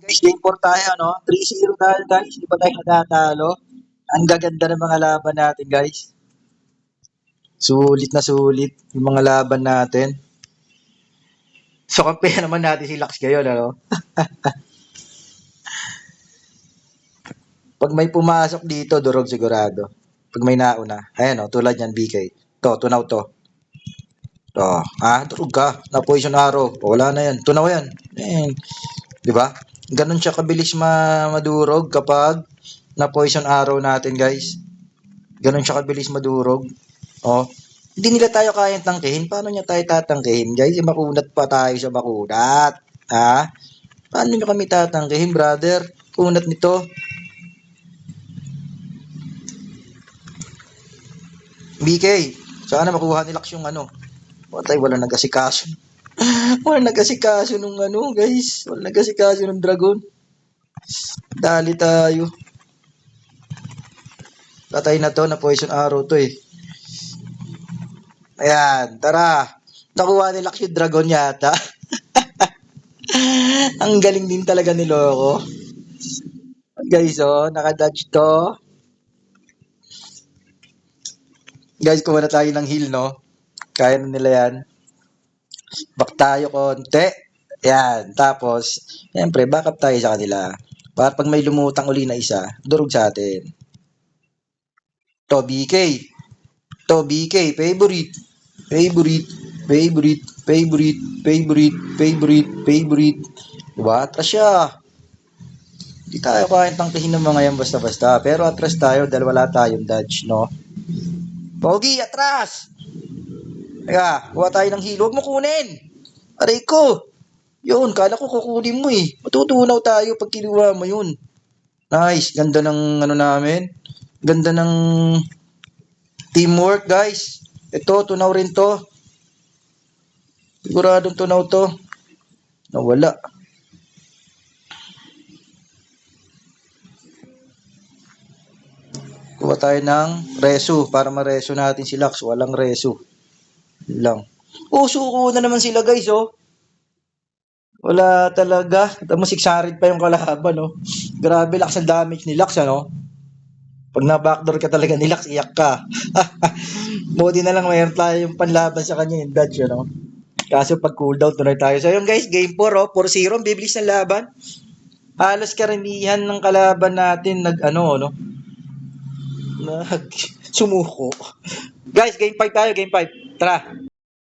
Guys, game 4 tayo, no? 3-0 tayo, guys. Hindi pa tayo natatalo. Ang gaganda ng mga laban natin, guys. Sulit na sulit yung mga laban natin. So, compare naman natin si Lux ngayon, ano? Pag may pumasok dito, durog sigurado. Pag may nauna. Ayan, o, tulad yan, BK. Tunaw to. Durog ka. Na-poison arrow. Wala na yan. Tunaw yan. Ayan. Diba? Ganon siya kabilis madurog kapag na-poison arrow natin, guys. Ganon siya kabilis madurog. Oh. Hindi nila tayo kayang tangkihin. Paano niya tayo tatangkihin, guys? Makunat pa tayo sa makunat. Ha? Paano nyo kami tatangkihin, brother? Kunat nito. BK, sana makuha ni Lux yung ano. Patay, wala nag-asikaso. Wala nag-asikaso nung ano, guys. Wala nag-asikaso ng dragon. Dali tayo. Patay na to, na poison arrow to eh. Ayan, tara. Nakuha ni Lux yung dragon yata. Ang galing din talaga ni Loco. Guys, oh, nakadodge to. Guys, kuha na tayo ng heal, no? Kaya na nila yan. Back tayo konti. Yan. Tapos, siyempre, backup tayo sa kanila. Para pag may lumutang uli na isa, durog sa atin. To, BK. To, BK. Favorite. Favorite. Favorite. Favorite. Favorite. Favorite. Favorite. Diba? Atras siya. Hindi tayo kayang tangkihin ng mga yan basta-basta. Pero atras tayo dahil wala tayong dodge, no? Pogi, atras! Teka, kuha tayo ng hilo. Huwag mo kunin! Aray ko! Yun, kala ko kukunin mo eh. Matutunaw tayo pag kinuha mo yun. Nice. Ganda ng ano namin. Ganda ng teamwork, guys. Ito, tunaw rin to. Siguradong tunaw to. Nawala. Kuha tayo ng resu para maresu natin si Lux. Walang resu. Yun lang. Oh, suko na naman sila, guys, oh. Wala talaga. Tapos 600 pa yung kalaban, no? Grabe, Lux ang damage ni Lux, ano? Pag na-backdoor ka talaga ni Lux, iyak ka. Buti na lang mayroon tayo yung panlaban sa kanya, yung dodge, ano? Kaso pag cooldown, tunay tayo. So yun, guys, game 4, oh. 4-0, bibilis ng laban. Halos karamihan ng kalaban natin nag-ano, no? Sumuko. Guys, game 5 tayo, game 5. Tara.